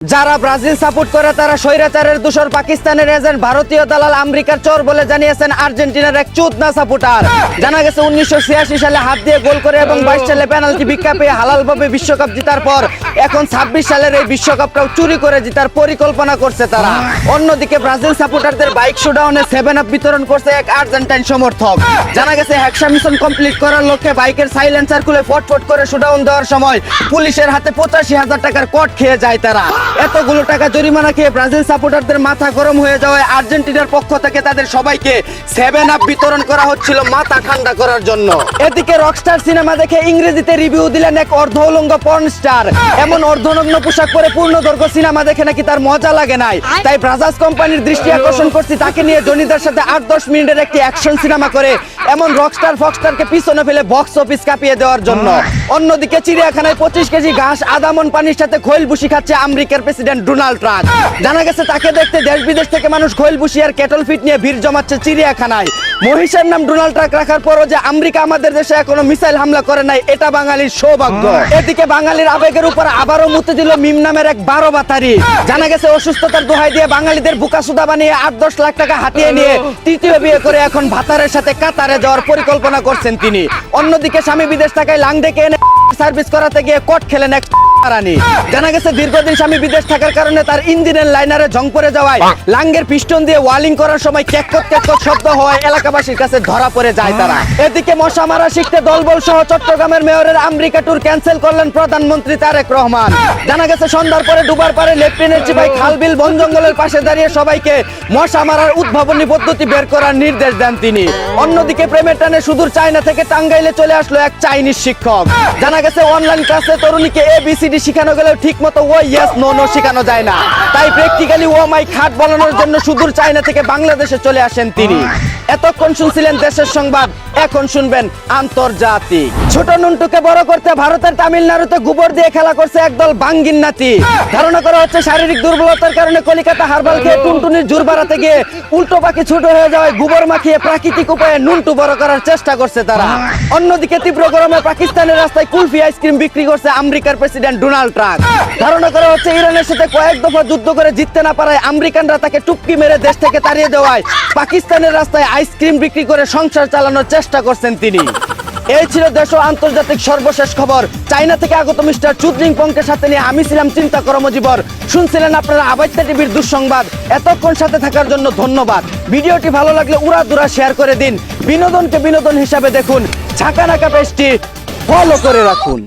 যারা Brazil support করে তারা স্বৈরাচারের দূষর পাকিস্তানের এজেন্ট ভারতীয় দালাল আমেরিকার চোর বলে জানিয়েছেন আর্জেন্টিনার এক চুদনা সাপোর্টার। জানা গেছে 1986 সালে হাত দিয়ে গোল করে এবং 22 সালে পেনাল্টি ভিক্ষা পেয়ে হালালভাবে বিশ্বকাপ জেতার পর এখন 26 সালের এই বিশ্বকাপটাও চুরি করে জেতার পরিকল্পনা করছে তারা। অন্যদিকে ব্রাজিল সাপোর্টারদের বাইক শোডাউনে 7 আপ বিতরণ করছে এক আর্জেন্টাইন সমর্থক। জানা গেছে হ্যাকসা মিশন কমপ্লিট করার লক্ষ্যে বাইকের সাইলেন্সার খুলে ফটফট করে শোডাউন দেওয়ার সময় পুলিশের হাতে 85,000 টাকার কট খেয়ে যায় তারা। এতগুলো টাকা জরিমানা খেয়ে ব্রাজিল সাপোর্টারদের মাথা গরম হয়ে যাওয়ায় আর্জেন্টিনার পক্ষ থেকে তাদের সবাইকে 7 আপ বিতরণ করা হচ্ছিল মাথা ঠান্ডা করার জন্য। এদিকে রকস্টার সিনেমা দেখে ইংরেজিতে রিভিউ দিলেন এক অর্ধ উলঙ্গ পর্ন স্টার। এমন অর্ধনগ্ন পোশাক পরে পূর্ণদৈর্ঘ্য সিনেমা দেখে নাকি তার মজা লাগে নাই, তাই ব্রাজাস কোম্পানির দৃষ্টি আকর্ষণ করছি তাকে নিয়ে জনিদার সাথে 8-10 মিনিটের একটি অ্যাকশন সিনেমা করে এমন রকস্টার ফক্সটারকে পিছনে ফেলে বক্স অফিস কাঁপিয়ে দেওয়ার জন্য। অন্যদিকে চিড়িয়াখানায় 25 কেজি ঘাস আদামন পানির সাথে খৈল বুশি খাচ্ছে আমেরিকার প্রেসিডেন্ট ডোনাল্ড ট্রাম্প। জানা গেছে তাকে দেখতে দেশ বিদেশ থেকে মানুষ খৈল বুশি আর ক্যাটল ফিট নিয়ে ভিড় জমাচ্ছে চিড়িয়াখানায়। মহিষের নাম ডোনাল্ড ট্রাম্প রাখার পরও যে আমেরিকা আমাদের দেশে এখনো মিসাইল হামলা করে নাই, এটা বাঙালির সৌভাগ্য। এদিকে বাঙালির আবেগের উপর আবারও মুতে দিল মিম নামের এক 12 বাতারি। জানা গেছে অসুস্থতার দোহাই দিয়ে বাঙালিদের বুকাসুদা বানিয়ে 8-10 লাখ টাকা হাতিয়ে নিয়ে তৃতীয় বিয়ে করে এখন ভাতারের সাথে কাতারে যাওয়ার পরিকল্পনা করছেন তিনি। অন্যদিকে স্বামী বিদেশ থাকায় লাং ডেকে এনে সার্ভিস করাতে গিয়ে কট খেলেন এক রানী। জানা গেছে দীর্ঘদিন স্বামী বিদেশ থাকার কারণে তার ইঞ্জিনের লাইনারে ঝং পড়ে যাওয়ায় লাঙ্গের পিস্টন দিয়ে ওয়ালিং করার সময় ক্যাককট ক্যাককট শব্দ হওয়ায় এলাকাবাসীর কাছে ধরা পড়ে যায় তারা। এদিকে মশা মারা শিখতে দলবল সহ চট্টগ্রামের মেয়রের আমেরিকা ট্যুর ক্যান্সেল করলেন প্রধানমন্ত্রী তারেক রহমান। জানা গেছে সন্ধ্যার পরে ডুবার পারে লেফটেন্যান্ট চিপাই খালবিল বন জঙ্গলের পাশে দাঁড়িয়ে সবাইকে মশা মারার উদ্ভাবনী পদ্ধতি বের করার নির্দেশ দেন তিনি। অন্যদিকে প্রেমের টানে সুদূর চায়না থেকে টাঙ্গাইলে চলে আসলো এক চাইনিজ শিক্ষক। জানা গেছে অনলাইন ক্লাসে তরুণীকে ABCD শেখানো গেলেও ঠিক মতো ও ইয়েস নো নো শেখানো যায় না, তাই প্র্যাকটিক্যালি ও মাই খাট বলানোর জন্য সুদূর চায়না থেকে বাংলাদেশে চলে আসেন তিনি। এতক্ষণ শুনছিলেন দেশের সংবাদ, এখন শুনবেন আন্তর্জাতিক। ছোট নুনটুকে বড় করতে ভারতের তামিলনাড়ুতে গোবর দিয়ে খেলা করছে একদল বাঙ্গিন নাতি। ধারণা করা হচ্ছে শারীরিক দুর্বলতার কারণে কলিকাতা হারবাল খেয়ে টুনটুনির জোর বাড়াতে গিয়ে উল্টো পাখি ছোট হয়ে যাওয়ায় গোবর মাখিয়ে প্রাকৃতিক উপায়ে নুনটু বড় করার চেষ্টা করছে তারা। অন্যদিকে তীব্র গরমে পাকিস্তানের রাস্তায় কুলফি আইসক্রিম বিক্রি করছে আমেরিকার প্রেসিডেন্ট ডোনাল্ড ট্রাম্প। ধারণা করা হচ্ছে ইরানের সাথে কয়েক দফা যুদ্ধ করে জিততে না পারায় আমেরিকানরা তাকে টুপকি মেরে দেশ থেকে তাড়িয়ে দেওয়ায় পাকিস্তানের রাস্তায় আইসক্রিম বিক্রি করে সংসার চালানোর চেষ্টা করছেন তিনি। এই ছিল দেশ ও আন্তর্জাতিক সর্বশেষ খবর। চায়না থেকে আগত মিস্টার চুদলিং পংকের সাথে নিয়ে আমি ছিলাম চিন্তা কর্মজীবর। শুনছিলেন আপনারা আবাইত্যা টিভির দুঃসংবাদ। এতক্ষণ সাথে থাকার জন্য ধন্যবাদ। ভিডিওটি ভালো লাগলে উড়াদুরা শেয়ার করে দিন। বিনোদনকে বিনোদন হিসাবে দেখুন। ঝাঁকানাকা পেজটি ফলো করে রাখুন।